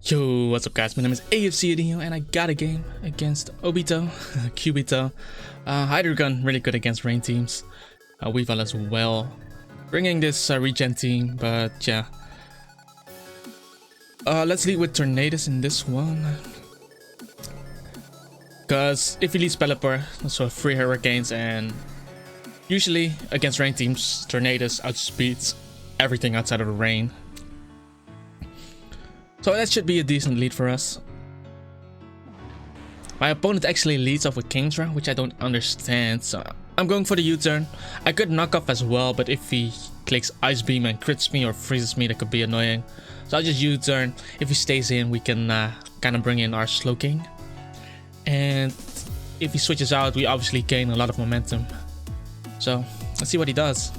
Yo, what's up guys, my name is AFC Adino and I got a game against Obito, Cubito. Hydreigon really good against rain teams. Weavile as well. Bringing this Regen team, but yeah. Let's lead with Tornadus in this one. Because if he leads Pelipper, so 3 Hurricanes, and usually against rain teams, Tornadus outspeeds everything outside of the rain. So that should be a decent lead for us. My opponent actually leads off with Kingdra, which I don't understand, so I'm going for the U-turn. I could knock off as well, but if he clicks Ice Beam and crits me or freezes me, that could be annoying. So I'll just U-turn. If he stays in, we can kind of bring in our Slowking. And if he switches out, we obviously gain a lot of momentum. So let's see what he does.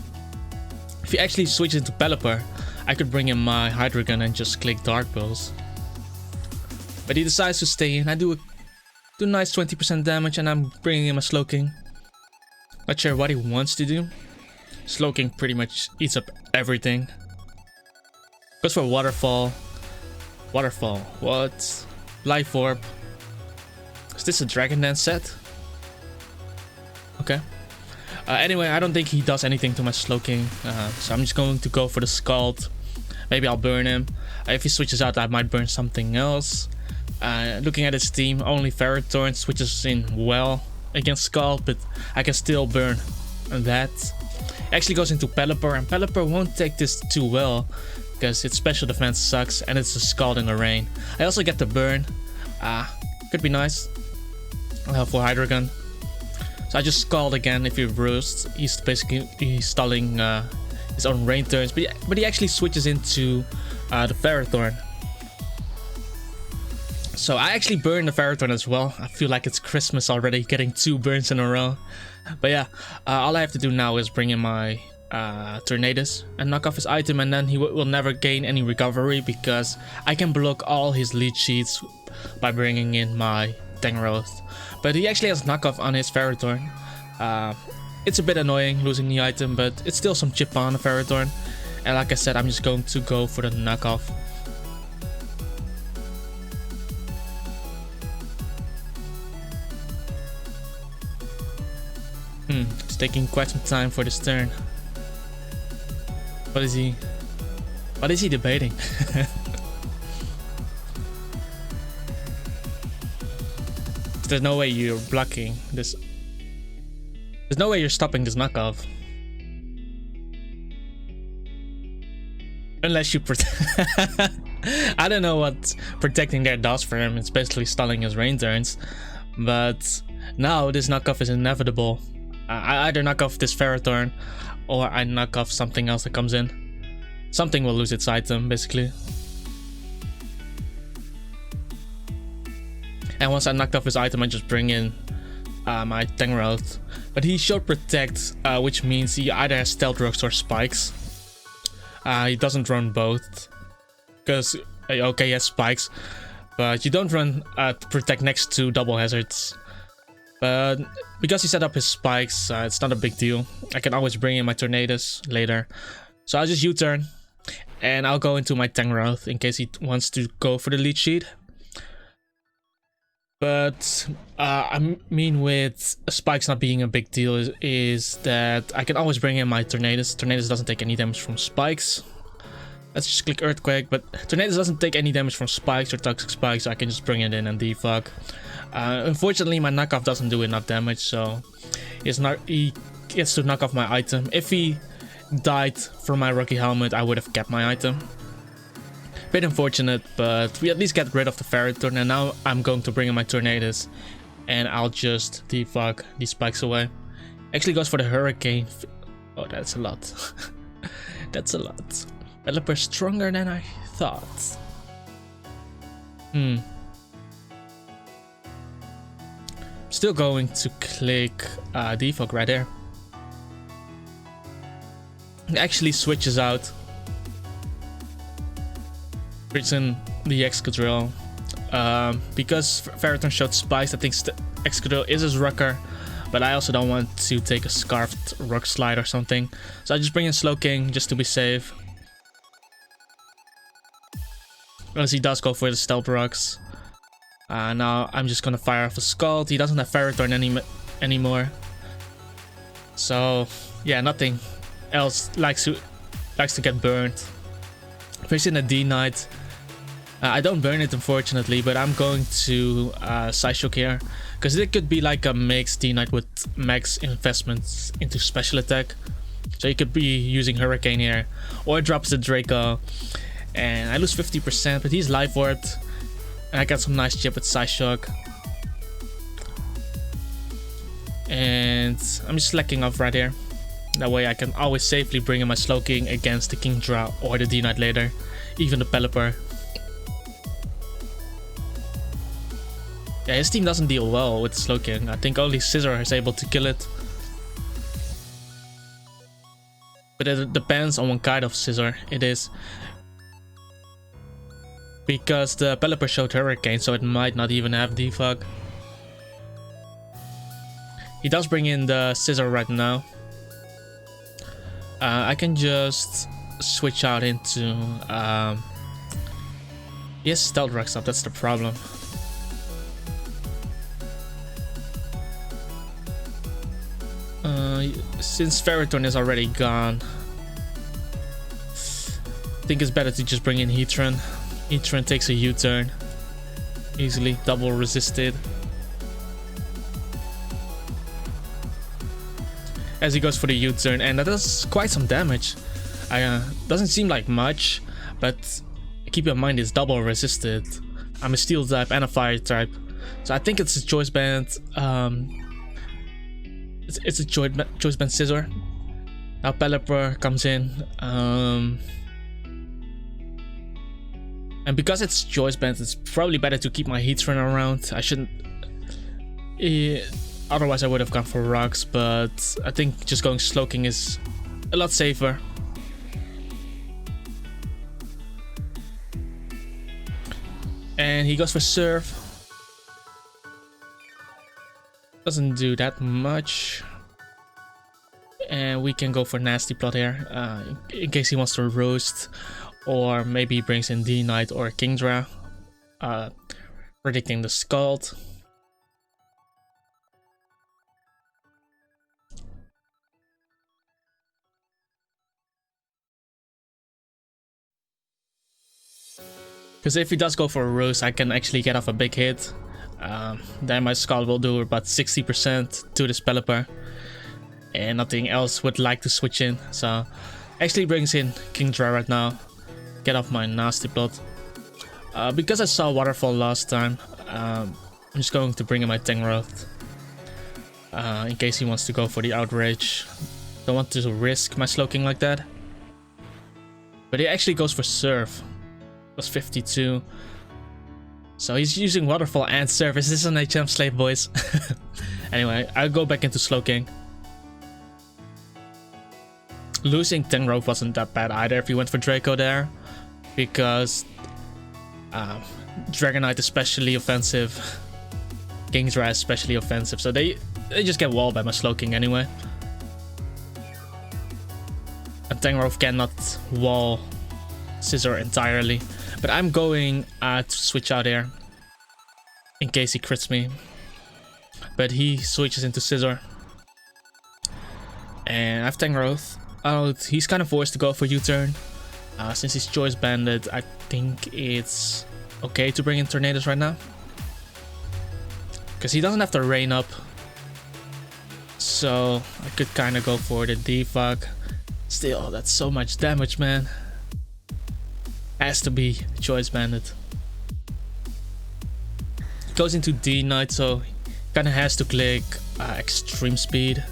If he actually switches into Pelipper, I could bring in my Hydreigon and just click Dark Pulse. But he decides to stay in. I do a nice 20% damage and I'm bringing in my Slowking. Not sure what he wants to do. Slowking pretty much eats up everything. Goes for Waterfall. Waterfall. What? Life Orb. Is this a Dragon Dance set? Okay. Anyway, I don't think he does anything to my Slowking. So I'm just going to go for the Scald. Maybe I'll burn him. If he switches out, I might burn something else. Looking at his team, only Ferrothorn switches in well against Scald, but I can still burn that. Actually goes into Pelipper, and Pelipper won't take this too well because its special defense sucks and it's a Scald in the rain. I also get the burn. Could be nice for Hydreigon. So I just Scald again. If he roosts, he's basically stalling his own rain turns, but he actually switches into the Ferrothorn. So I actually burn the Ferrothorn as well. I feel like it's Christmas already, getting 2 burns in a row. But yeah, all I have to do now is bring in my Tornadus and knock off his item, and then he will never gain any recovery because I can block all his lead sheets by bringing in my Tangrowth. But he actually has knockoff on his Ferrothorn. It's a bit annoying losing the item, but it's still some chip on the Ferrothorn. And like I said, I'm just going to go for the knockoff. It's taking quite some time for this turn. What is he debating? There's no way you're blocking this. There's no way you're stopping this knockoff. Unless you I don't know what protecting there does for him. It's basically stalling his rain turns. But now this knockoff is inevitable. I either knock off this Ferrothorn or I knock off something else that comes in. Something will lose its item, basically. And once I knocked off his item, I just bring in my Tangrowth. But he should protect, which means he either has Stealth Rocks or Spikes. He doesn't run both. Because, okay, he has Spikes. But you don't run to protect next to double hazards. But because he set up his Spikes, it's not a big deal. I can always bring in my Tornadus later. So I'll just U-turn. And I'll go into my Tangrowth in case he wants to go for the lead sheet. But I mean, with Spikes not being a big deal is that I can always bring in my Tornadus. Tornadus doesn't take any damage from Spikes. Let's just click Earthquake, but Tornadus doesn't take any damage from Spikes or Toxic Spikes, so I can just bring it in and defog. Unfortunately, my knockoff doesn't do enough damage, so he gets to knock off my item. If he died from my Rocky Helmet, I would have kept my item. Bit unfortunate, but we at least get rid of the Ferrothorn, and now I'm going to bring in my Tornadus and I'll just defog these Spikes away. Actually goes for the Hurricane. Oh, that's a lot. That's a lot. Pelipper stronger than I thought. Still going to click defog right there. It actually switches out. Brings in the Excadrill. Because Ferrothorn showed Spikes, I think Excadrill is his Rucker. But I also don't want to take a Scarfed Rock Slide or something. So I just bring in Slowking just to be safe. Unless he does go for the Stealth Rocks. Now I'm just gonna fire off a Scald. He doesn't have Ferrothorn anymore. So yeah, nothing else likes to get burned. Facing a D-Knight. I don't burn it unfortunately, but I'm going to Psyshock here. Because it could be like a mixed D-Knight with max investments into special attack. So you could be using Hurricane here. Or it drops the Draco. And I lose 50%, but he's life warped. And I got some nice chip with Psyshock. And I'm just slacking off right here. That way I can always safely bring in my Slowking against the Kingdra or the D-Knight later. Even the Pelipper. Yeah, his team doesn't deal well with Slowking. I think only Scizor is able to kill it. But it depends on what kind of Scizor it is. Because the Pelipper showed Hurricane, so it might not even have defog. He does bring in the Scizor right now. I can just switch out into... Yes, Stealth Rocks up, that's the problem. Since Ferrothorn is already gone, I think it's better to just bring in Heatran. Heatran takes a U-turn. Easily, double resisted. As he goes for the U-turn, and that does quite some damage. Doesn't seem like much, but keep in mind it's double resisted. I'm a Steel type and a Fire type, so I think it's a Choice Band. It's a Choice Band Scizor. Now Pelipper comes in, and because it's Choice Band, it's probably better to keep my Heatran around. I shouldn't. Otherwise, I would have gone for Rocks, but I think just going Slowking is a lot safer. And he goes for Surf. Doesn't do that much. And we can go for Nasty Plot here, in case he wants to roast. Or maybe he brings in D-Knight or Kingdra, predicting the Scald. Because if he does go for a roast, I can actually get off a big hit. Then my Scald will do about 60% to this Pelipper. And nothing else would like to switch in. So actually brings in Kingdra right now. Get off my Nasty Plot. Because I saw Waterfall last time, I'm just going to bring in my Tangrowth. In case he wants to go for the Outrage. Don't want to risk my Slowking like that. But he actually goes for Surf. Was 52. So he's using Waterfall and Surface. This is an HM slave, boys. Anyway, I'll go back into Slowking. Losing Tangrowth wasn't that bad either if you went for Draco there. Because Dragonite is especially offensive. Kingdra is especially offensive. So they just get walled by my Slowking anyway. And Tangrowth cannot wall Scizor entirely. But I'm going to switch out here. In case he crits me. But he switches into Scizor. And I have Tangrowth out. He's kind of forced to go for U-turn. Since he's Choice Banded, I think it's okay to bring in Tornadoes right now. Because he doesn't have to rain up. So I could kind of go for the defog. Still, that's so much damage, man. Has to be Choice Banded. Goes into D-Knight, so kind of has to click Extreme Speed.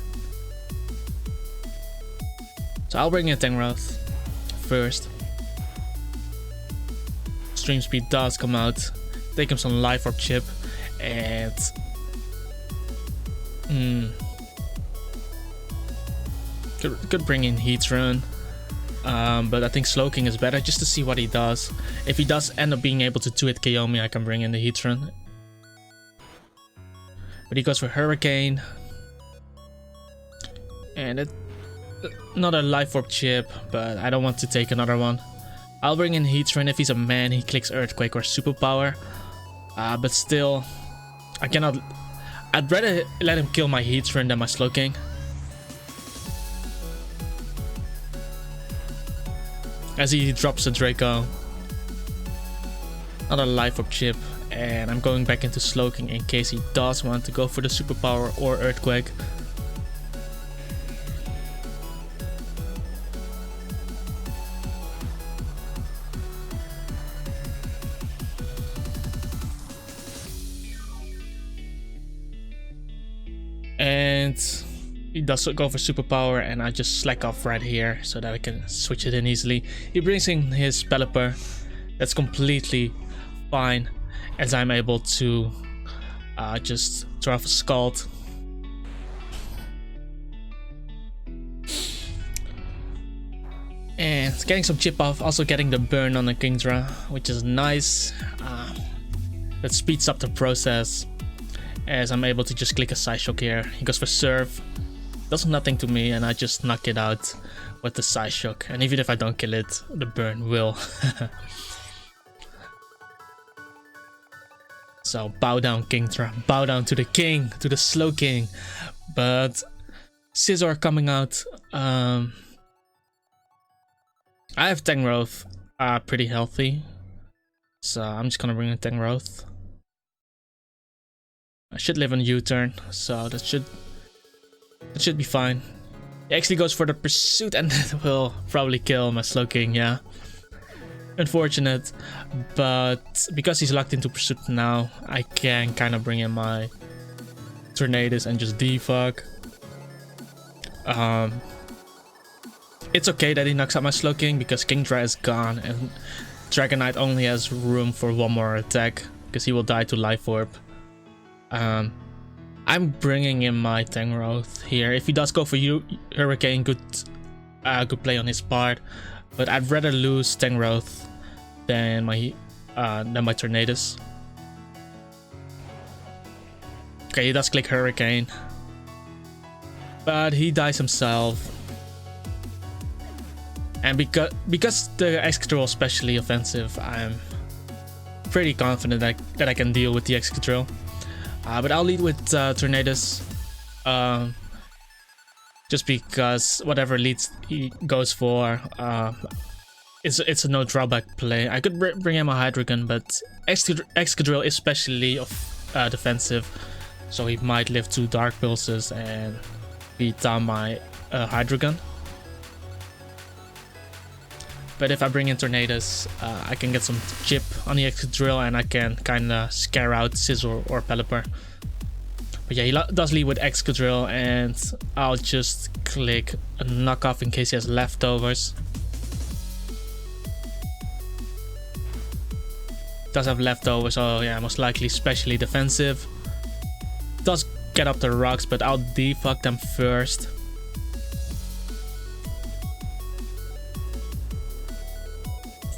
So I'll bring in Tangrowth first. Extreme Speed does come out. Take him some Life Orb chip. And... Could bring in Heatran. But I think Slowking is better just to see what he does. If he does end up being able to 2-hit KO me, I can bring in the Heatran. But he goes for Hurricane. And another Life Orb chip, but I don't want to take another one. I'll bring in Heatran. If he's a man, he clicks Earthquake or Superpower. But still, I cannot... I'd rather let him kill my Heatran than my Slowking. As he drops a Draco. Another Life Orb chip. And I'm going back into Slowking in case he does want to go for the Superpower or Earthquake. And he does go for Superpower, and I just slack off right here so that I can switch it in easily. He brings in his Pelipper. That's completely fine, as I'm able to just throw off a Scald. And getting some chip off, also getting the burn on the Kingdra, which is nice. That speeds up the process, as I'm able to just click a Side Shock here. He goes for Surf, does nothing to me, and I just knock it out with the Side Shock. And even if I don't kill it, the burn will. So bow down, Kingdra, bow down to the king, to the Slowking. But Scizor coming out. I have Tangrowth, pretty healthy, so I'm just gonna bring in Tangrowth. I should live on U-turn, so that should be fine. He actually goes for the Pursuit, and that will probably kill my Slowking, yeah. Unfortunate, but because he's locked into Pursuit now, I can kind of bring in my Tornadus and just defog. It's okay that he knocks out my Slowking because Kingdra is gone and Dragonite only has room for one more attack because he will die to Life Orb. I'm bringing in my Tangrowth here. If he does go for Hurricane, good play on his part. But I'd rather lose Tangrowth than my Tornadus. Okay, he does click Hurricane, but he dies himself. And because the Excadrill is specially offensive, I'm pretty confident that I can deal with the Excadrill. But I'll lead with Tornadus, just because whatever leads he goes for, it's a no drawback play. I could bring him a Hydreigon, but Excadrill is especially defensive, so he might live 2 Dark Pulses and beat down my Hydreigon. But if I bring in Tornadus, I can get some chip on the Excadrill and I can kind of scare out Scizor or Pelipper. But yeah, he does lead with Excadrill, and I'll just click a knockoff in case he has leftovers. Does have leftovers, so yeah, most likely specially defensive. Does get up the rocks, but I'll defog them first.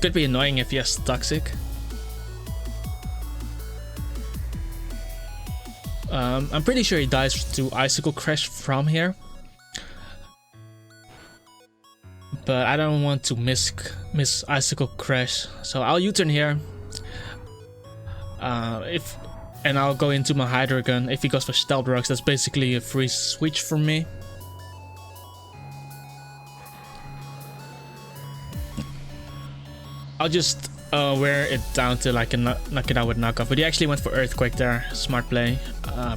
Could be annoying if he has Toxic. I'm pretty sure he dies to Icicle Crash from here. But I don't want to miss Icicle Crash, so I'll U-turn here. And I'll go into my Hydreigon. If he goes for Stealth Rocks, that's basically a free switch for me. I'll just wear it down till I can knock it out with knockoff. But he actually went for Earthquake there. Smart play.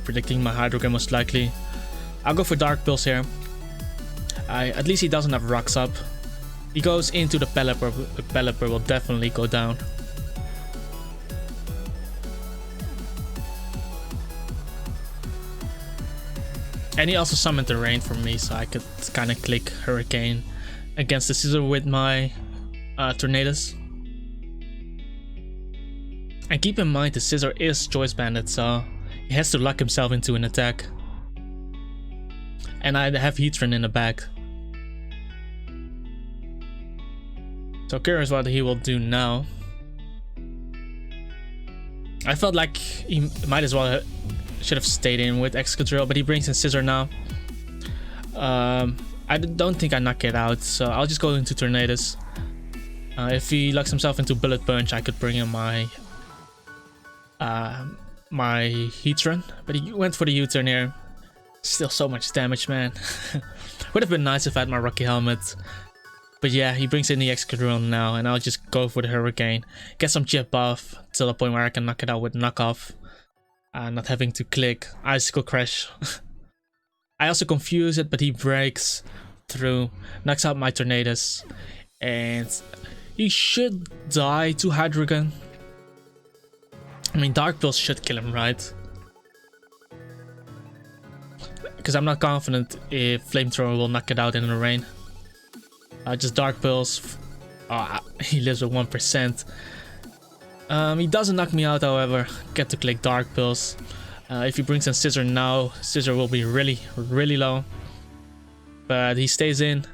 Predicting my Hydreigon most likely. I'll go for Dark Pulse here. At least he doesn't have Rocks up. He goes into the Pelipper. The Pelipper will definitely go down. And he also summoned the rain for me, so I could kind of click Hurricane against the Scizor with my Tornadus. And keep in mind the Scizor is Choice Banded, so he has to lock himself into an attack. And I have Heatran in the back. So curious what he will do now. I felt like he might as well should have stayed in with Excadrill, but he brings in Scizor now. I don't think I knock it out, so I'll just go into Tornadus. If he locks himself into Bullet Punch, I could bring in my my Heatran, but he went for the U-turn here. Still so much damage, man. Would have been nice if I had my Rocky Helmet. But yeah, he brings in the Excadrill now, and I'll just go for the Hurricane. Get some chip buff till the point where I can knock it out with knockoff. Not having to click Icicle Crash. I also confuse it, but he breaks through, knocks out my Tornadus, and he should die to Hydreigon. I mean, Dark Pulse should kill him, right? Because I'm not confident if Flamethrower will knock it out in the rain. Just Dark Pulse. He lives with 1%. He doesn't knock me out, however. Get to click Dark Pulse. If he brings in Scissor now, Scissor will be really low. But he stays in.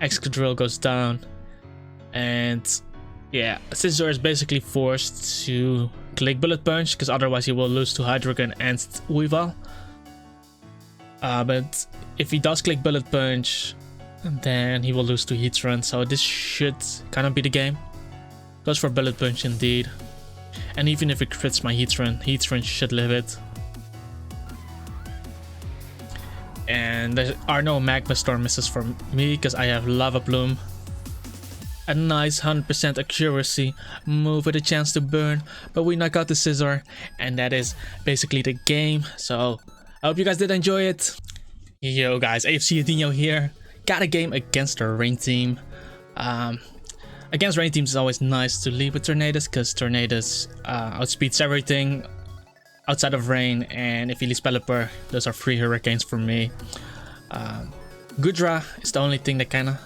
Excadrill goes down. And yeah, Scissor is basically forced to click Bullet Punch, because otherwise he will lose to Hydreigon and Weavile. But if he does click Bullet Punch, then he will lose to Heatran, so this should kind of be the game. Goes for Bullet Punch indeed. And even if it crits my Heatran should live it. And there are no Magma Storm misses for me because I have Lava Plume. A nice 100% accuracy move with a chance to burn, but we knock out the Scissor, and that is basically the game. So I hope you guys did enjoy it. Yo guys, AFC Adino here. Got a game against the Rain team. Against Rain teams it's always nice to lead with Tornadus, because Tornadus outspeeds everything outside of Rain, and if he leaves Pelipper, those are 3 Hurricanes for me. Goodra is the only thing that can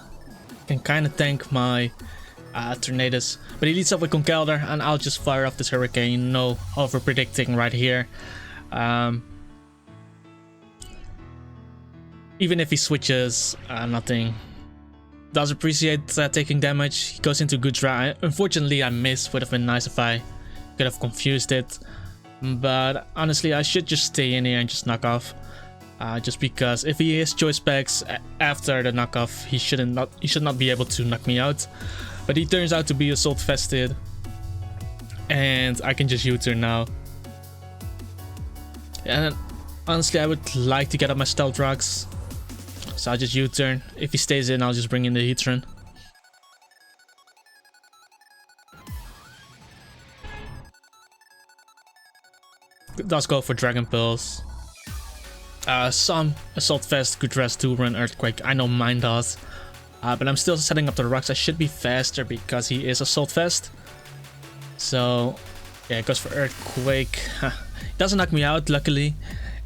kind of tank my Tornadus, but he leads up with Conkeldurr, and I'll just fire off this Hurricane. No over predicting right here. Even if he switches, nothing. Does appreciate taking damage. He goes into Goodra. Unfortunately, I missed. Would have been nice if I could have confused it. But honestly, I should just stay in here and just knock off. Just because if he is Choice Specs after the knockoff, he should not be able to knock me out. But he turns out to be Assault Vested, and I can just U-turn now. And honestly, I would like to get up my Stealth Rocks. So I'll just U-turn. If he stays in, I'll just bring in the Heatran. Does go for Dragon Pulse. Some Assault Vest, Good Rest, 2-run Earthquake. I know mine does. But I'm still setting up the rocks. I should be faster because he is Assault Vest. So yeah, it goes for Earthquake. Doesn't knock me out, luckily.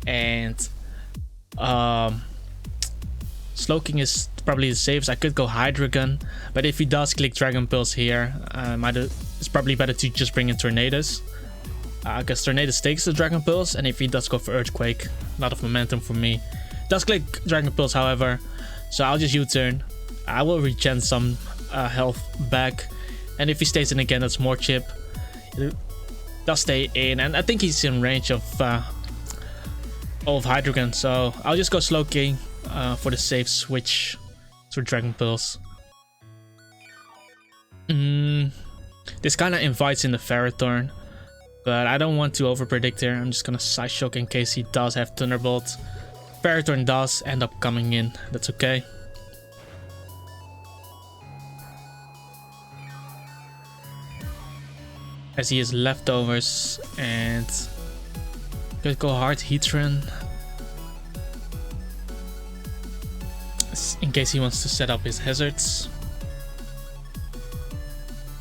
And Slowking is probably the safest. I could go Hydreigon, but if he does click Dragon Pulse here, it's probably better to just bring in Tornadus. Because Tornadus takes the Dragon Pulse, and if he does go for Earthquake, a lot of momentum for me. Does click Dragon Pulse, however, so I'll just U-turn. I will regen some health back, and if he stays in again, that's more chip. It does stay in, and I think he's in range of Hydreigon, so I'll just go Slowking for the safe switch to Dragon Pulse. This kind of invites in the Ferrothorn, but I don't want to overpredict here. I'm just gonna Side Shock in case he does have Thunderbolt. Ferrothorn does end up coming in, that's okay. As he has leftovers, and could go hard Heatran in case he wants to set up his hazards.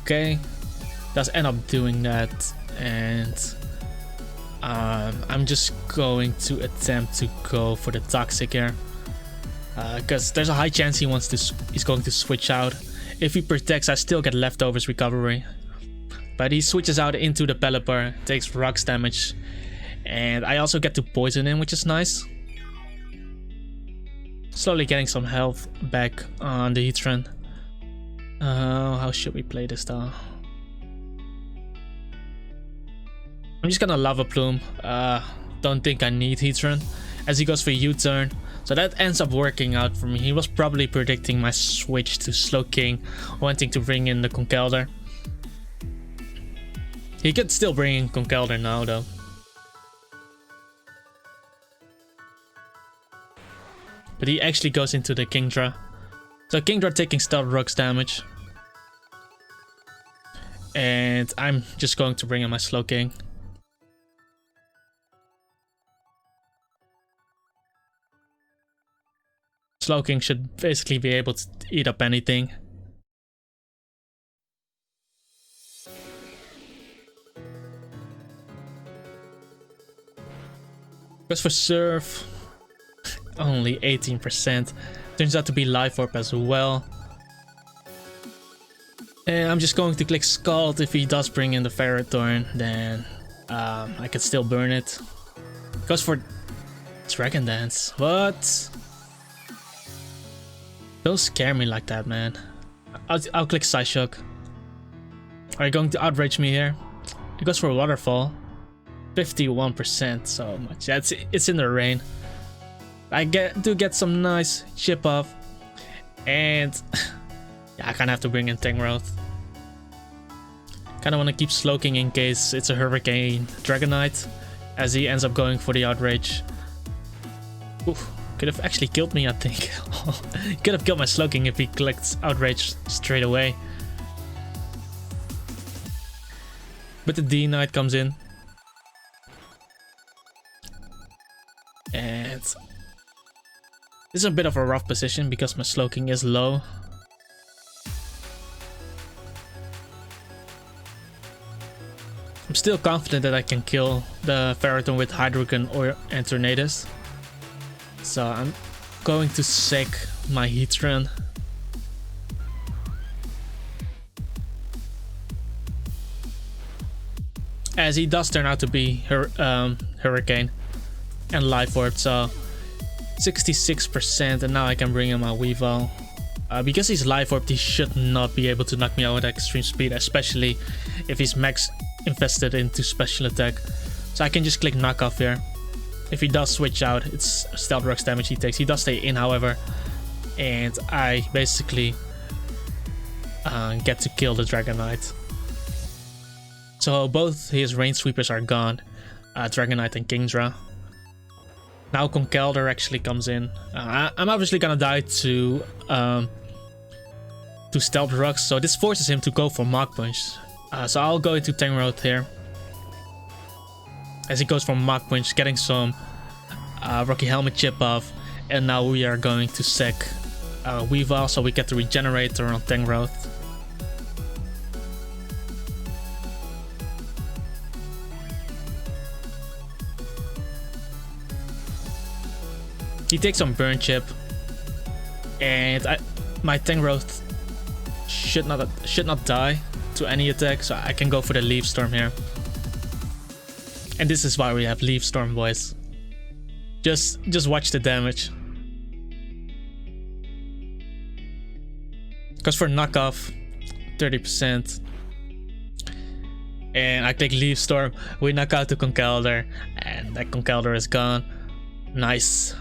Okay, does end up doing that, and I'm just going to attempt to go for the Toxic here, because there's a high chance he's going to switch out. If he protects, I still get leftovers recovery, but he switches out into the Pelipper, takes rocks damage, and I also get to poison him, which is nice. Slowly getting some health back on the Heatran. How should we play this though? I'm just gonna Lava Plume. Don't think I need Heatran, as he goes for U-turn. So that ends up working out for me. He was probably predicting my switch to Slowking, wanting to bring in the Conkeldurr. He could still bring in Conkeldurr now though. But he actually goes into the Kingdra. So Kingdra taking Stealth Rock's damage. And I'm just going to bring in my Slowking. Slowking should basically be able to eat up anything. Goes for Surf. Only 18%. Turns out to be Life Orb as well. And I'm just going to click Scald. If he does bring in the Ferrothorn, then I can still burn it. Goes for Dragon Dance. What? Don't scare me like that, man. I'll click Psyshock. Are you going to outrage me here? It goes for Waterfall. 51%, so much. Yeah, it's in the rain. I do get some nice chip off. And yeah, I kind of have to bring in Tangrowth. Kind of want to keep Slowking in case it's a Hurricane Dragonite, as he ends up going for the outrage. Oof. Could have actually killed me, I think. He could have killed my Slowking if he clicked Outrage straight away. But the D-Knight comes in. And this is a bit of a rough position because my Slowking is low. I'm still confident that I can kill the Ferrothorn with Hydreigon and Tornadus. So I'm going to sack my Heatran. As he does turn out to be Hurricane and Life Orb, so 66%, and now I can bring in my Weavile. Because he's Life Orb, he should not be able to knock me out with extreme speed, especially if he's max invested into special attack. So I can just click knock off here. If he does switch out, it's Stealth Rock's damage he takes. He does stay in, however, and I basically get to kill the Dragonite. So both his Rain Sweepers are gone, Dragonite and Kingdra. Now Conkeldurr actually comes in. I'm obviously gonna die to Stealth Rocks, so this forces him to go for Mach Punch. So I'll go into Tangrowth here. As he goes for Mach Punch, getting some Rocky Helmet chip off, and now we are going to sack Weavile, so we get the Regenerator on Tangrowth. He takes some Burn Chip, and my Tangrowth should not die to any attack, so I can go for the Leaf Storm here. And this is why we have Leaf Storm, boys. Just watch the damage. Goes for knockoff, 30%. And I click Leaf Storm. We knock out the Conkeldurr, and that Conkeldurr is gone. Nice.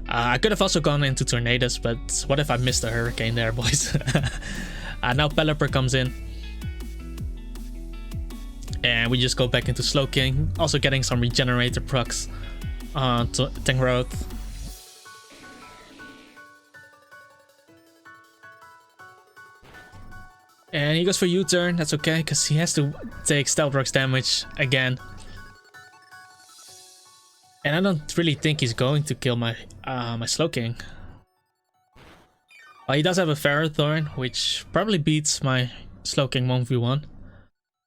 I could have also gone into Tornadus, but what if I missed a Hurricane there, boys? Now Pelipper comes in. And we just go back into Slowking, also getting some Regenerator procs on Tangrowth. And he goes for U-turn, that's okay, because he has to take Stealth Rock's damage again. And I don't really think he's going to kill my my Slowking. Well, he does have a Ferrothorn, which probably beats my Slowking 1v1.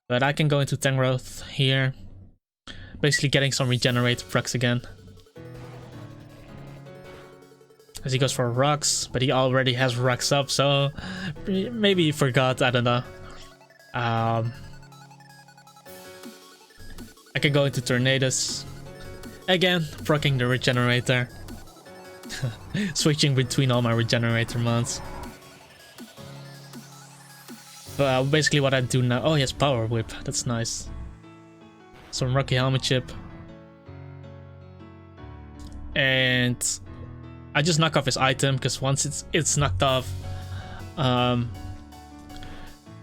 But I can go into Tangrowth here. Basically getting some Regenerate procs again. As he goes for Rocks, but he already has Rocks up, so maybe he forgot, I don't know. I can go into Tornadus. Again, proccing the Regenerator. Switching between all my Regenerator mounts. Basically what I do now... Oh, he has Power Whip. That's nice. Some Rocky Helmet Chip. and I just knock off his item because once it's knocked off,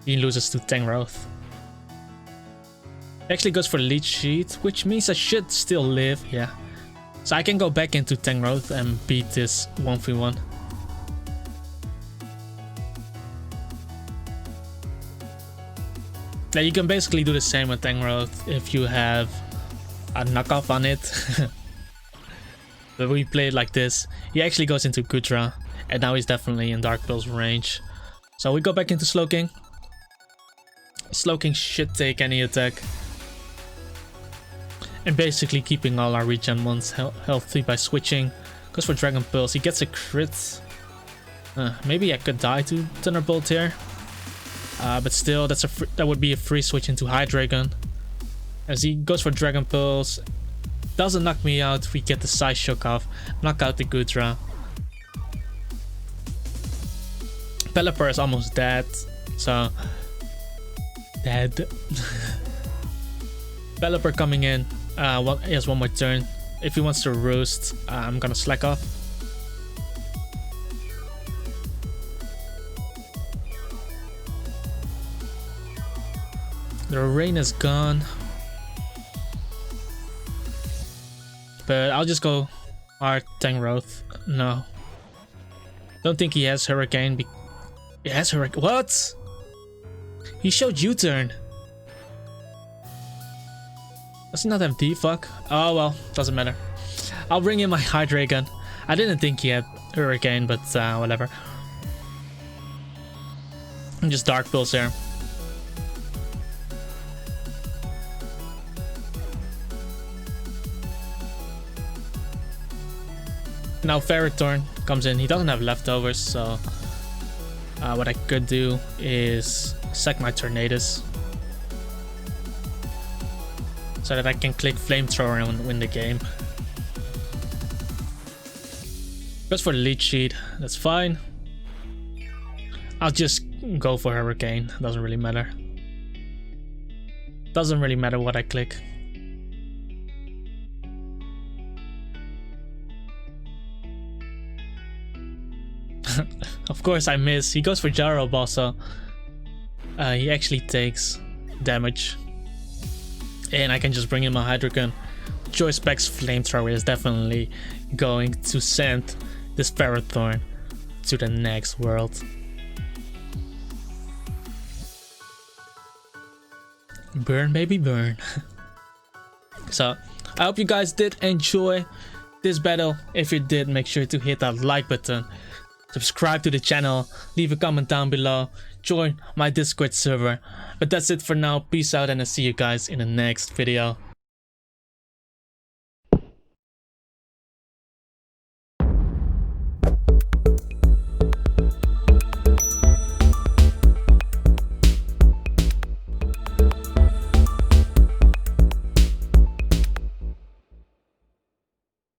he loses to Tangrowth. Actually goes for the leech sheet, which means I should still live, yeah. So I can go back into Tangrowth and beat this 1v1. Now you can basically do the same with Tangrowth if you have a knockoff on it. But we play it like this. He actually goes into Gudra, and now he's definitely in Dark Pill's range. So we go back into Slowking. Slowking should take any attack. And basically keeping all our regen ones healthy by switching. Goes for Dragon Pulse. He gets a crit. Maybe I could die to Thunderbolt here. But still, that would be a free switch into Hydreigon. As he goes for Dragon Pulse. Doesn't knock me out. We get the Psy Shock off. Knock out the Gudra. Pelipper is almost dead. So... dead. Pelipper coming in. He has one more turn. If he wants to roost, I'm gonna slack off. The rain is gone. But I'll just go hard Tangrowth. No. Don't think he has Hurricane. He has Hurricane. What? He showed U-turn. Does he not have D-Fuck? Oh well, doesn't matter. I'll bring in my Hydreigon. I didn't think he had Hurricane, but whatever. I'm just Dark Pulse here. Now Ferrothorn comes in. He doesn't have leftovers, so what I could do is sack my Tornadus so that I can click Flamethrower and win the game. Goes for the leech sheet, that's fine. I'll just go for Hurricane, doesn't really matter. Doesn't really matter what I click. Of course I miss. He goes for Gyro Ball, so he actually takes damage. And I can just bring in my Hydreigon. Choice Specs Flamethrower is definitely going to send this Ferrothorn to the next world. Burn baby burn. So I hope you guys did enjoy this battle. If you did, make sure to hit that like button, subscribe to the channel, leave a comment down below, join my Discord server. But that's it for now. Peace out, and I'll see you guys in the next video.